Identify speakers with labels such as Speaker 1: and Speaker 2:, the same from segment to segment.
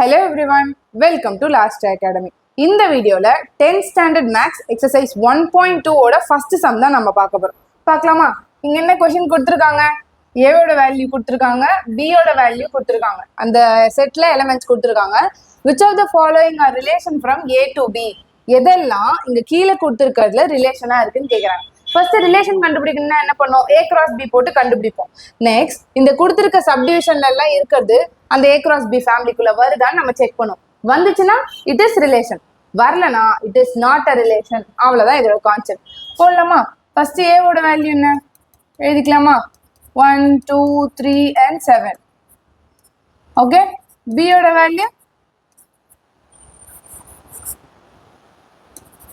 Speaker 1: Hello everyone, welcome to Last Academy. இந்த வீடியோல 10th standard maths exercise 1.2 ஓட first sum தான் நம்ம பார்க்க போறோம். பார்க்கலாமா? இங்க என்ன क्वेश्चन கொடுத்திருக்காங்க? A ஓட வேல்யூ கொடுத்திருக்காங்க, B ஓட வேல்யூ கொடுத்திருக்காங்க. அந்த செட்ல எலிமெண்ட்ஸ் கொடுத்திருக்காங்க. Which of the following are relation from A to B? எதெல்லாம் இங்க கீழே கொடுத்திருக்கிறதுல ரிலேஷனா இருக்குன்னு கேக்குறாங்க. ஃபர்ஸ்ட் ரிலேஷன் கண்டுபிடிக்கணும்னா என்ன பண்ணோம்? A cross B போட்டு கண்டுபிடிப்போம். நெக்ஸ்ட் இந்த கொடுத்திருக்க சப்டிவிஷன்ல எல்லாம் இருக்கிறது அந்த A cross B ஃபேமிலிக்குள்ள வருதான்னு நம்ம செக் பண்ணுவோம். வந்துச்சுன்னா இட் இஸ் ரிலேஷன், வரலனா it is not a relation. அவ்வளவுதான் இதோட கான்செப்ட். போடலாமா? ஃபர்ஸ்ட் A ஓட வேல்யூ என்ன எழுதிக்கலாமா? 1 2 3 and 7. ஓகே. B ஓட வேல்யூ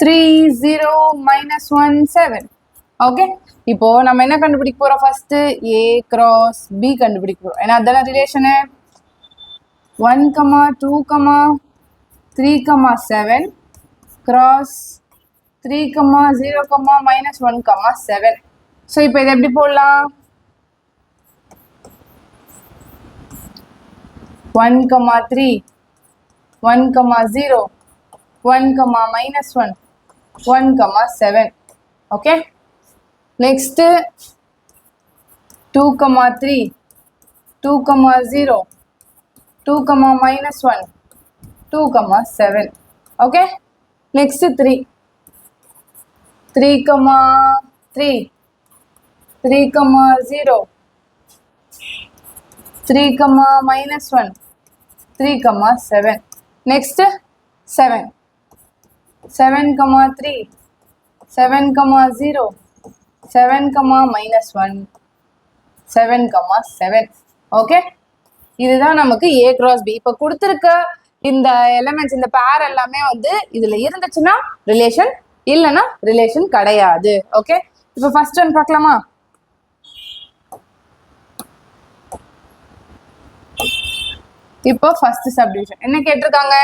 Speaker 1: 3 0 -1 7. ஓகே. இப்போ நம்ம என்ன கண்டுபிடிக்க போறோம்? ஃபர்ஸ்ட் A cross B கண்டுபிடிக்க போறோம். ஏன்னா அதான ரிலேஷனு. 1 2 3 7 cross 3 0 -1 7. ஸோ இப்போ இதை எப்படி போடலாம்? 1 3 1 0 1 -1 1 7. Okay. Next 2 3 2 0 2 -1 2 7. Okay. Next 3 3 3 3 0 3 -1 3 7. Next 7 7 3 7 0 7 -1 7 7. Okay. இதுதான் நமக்கு A cross B. இப்போ கொடுத்துருக்க இந்த எலிமெண்ட்ஸ், இந்த பேர் எல்லாமே வந்து இதுல இருந்துச்சுன்னா ரிலேஷன், இல்லைன்னா ரிலேஷன் கிடையாது. ஓகே. இப்போ ஃபர்ஸ்ட் ஒன் பார்க்கலாமா? இப்போ ஃபர்ஸ்ட் சப்டிவிஷன் என்ன கேட்டிருக்காங்க?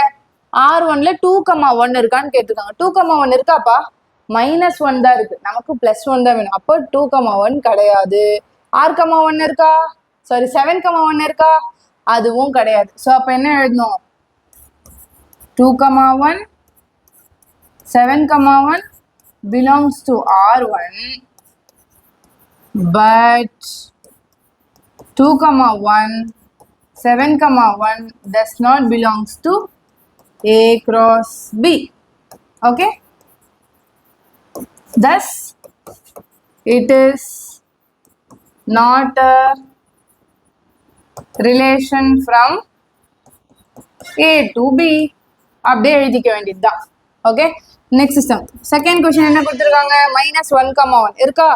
Speaker 1: R1ல 2 1 இருக்கான்னு கேட்டிருக்காங்க. 2 1 இருக்காப்பா? -1 தான் இருக்கு, நமக்கு +1 தான் வேணும். அப்போ 2 1 கிடையாது. R 1 இருக்கா? சாரி 7 1 இருக்கா? அதுவும் கிடையாது. ஸோ அப்போ என்ன எழுதணும்? 2 1 7 1 belongs to R1 but 2 1 7 1 does not belongs to A cross B. Okay. Thus it is not a relation from A to B. அப்படியே எழுதிக்க வேண்டியதுதான். Okay. Next system second question என்ன கொடுத்துருக்காங்க? -1 1 இருக்கா?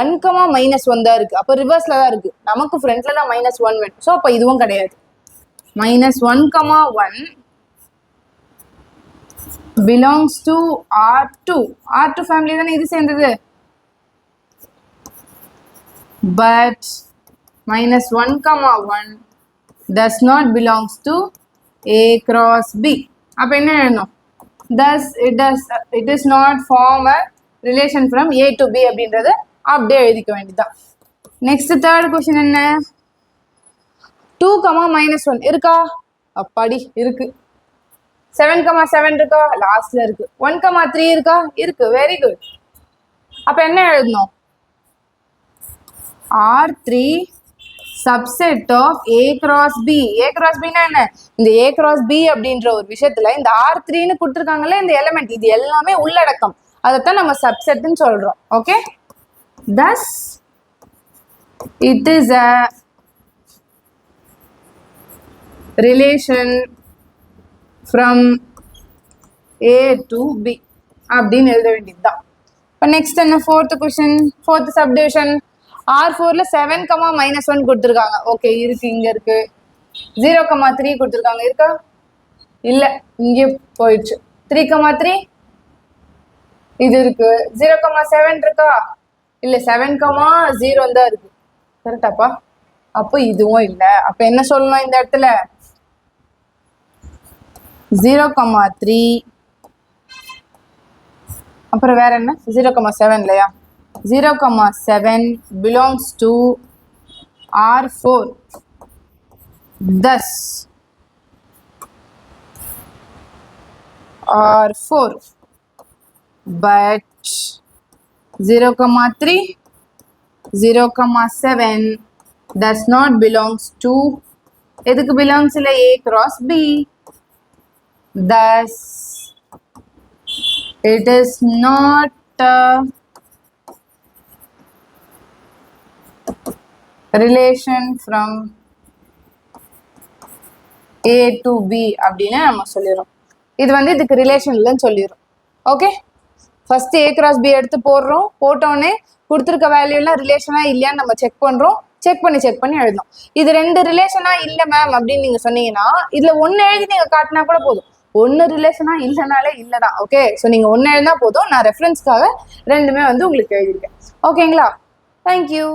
Speaker 1: 1 -1 தான் இருக்கு. அப்போ ரிவர்ஸ்ல தான் இருக்கு, நமக்கு ஃப்ரண்ட்ல தான் -1 வேணும். ஸோ அப்போ இதுவும் கிடையாது. -1 1 belongs to R2. R2 family தானே இது சேர்ந்தது. But -1 1 does not belongs to A cross B. அப்போ என்ன எழுதணும்? Thus it is not form a relation from A to B அப்படின்றது அப்படியே எழுதிக்க வேண்டியதுதான். நெக்ஸ்ட் தேர்ட் கொஸ்டின் என்ன? 2 -1 இருக்கா? அப்பாடி இருக்கு. 7 7 இருக்கா? லாஸ்ட்ல இருக்கு. 1 3 இருக்கா? இருக்கு. Very good. அப்ப என்ன எழுதணும்? R3 subset of A cross B. A cross B னா என்ன? இந்த A cross B அப்படின்ற ஒரு விஷயத்துல இந்த R3ன்னு கொடுத்துருக்காங்கல்ல, இந்த எலிமெண்ட் இது எல்லாமே உள்ளடக்கம். அதைத்தான் நம்ம சப்செட்னு சொல்றோம். Okay. Thus it is a relation from A to B அப்படின்னு எழுத வேண்டியதுதான். இப்போ நெக்ஸ்ட் என்ன? Fourth question, fourth subdivision. R4ல 7 -1 கொடுத்துருக்காங்க. ஓகே, இருக்கு, இங்க இருக்கு. 0 3 கொடுத்துருக்காங்க. இருக்கா? இல்ல, இங்கே போயிடுச்சு. 3 3 இது இருக்கு. 0 7 இருக்கா? இல்ல, 7 0 தான் இருக்கு. கரெக்டாப்பா? அப்போ இதுவும் இல்ல. அப்ப என்ன சொல்லணும் இந்த இடத்துல? 0 3 அப்புறம் வேற என்ன? 0 7 இல்லையா? 0 7 belongs to R4. Thus or 4, but 0,3, 0,7 does not belongs to எதுக்கு belongs இல்ல A cross B. Thus, it is not a relation from A to B அப்படின்னு நம்ம சொல்லிடுறோம். இது வந்து இதுக்கு ரிலேஷன் இல்லைன்னு சொல்லிடுறோம். Okay, first A cross B எடுத்து போடுறோம். போட்டோன்னே கொடுத்துருக்க வேல்யூலாம் ரிலேஷனா இல்லையான்னு நம்ம செக் பண்ணுறோம். செக் பண்ணி எழுதணும். இது 2 ரிலேஷனா இல்லை மேம் அப்படின்னு நீங்கள் சொன்னீங்கன்னா இதில் 1 எழுதி நீங்கள் காட்டினா கூட போதும். 1 ரிலேஷனா இல்லைனாலே இல்லை தான். ஓகே, ஸோ நீங்கள் 1 எழுதினா போதும். நான் ரெஃபரன்ஸ்க்காக 2மே வந்து உங்களுக்கு எழுதியிருக்கேன். ஓகேங்களா? தேங்க்யூ.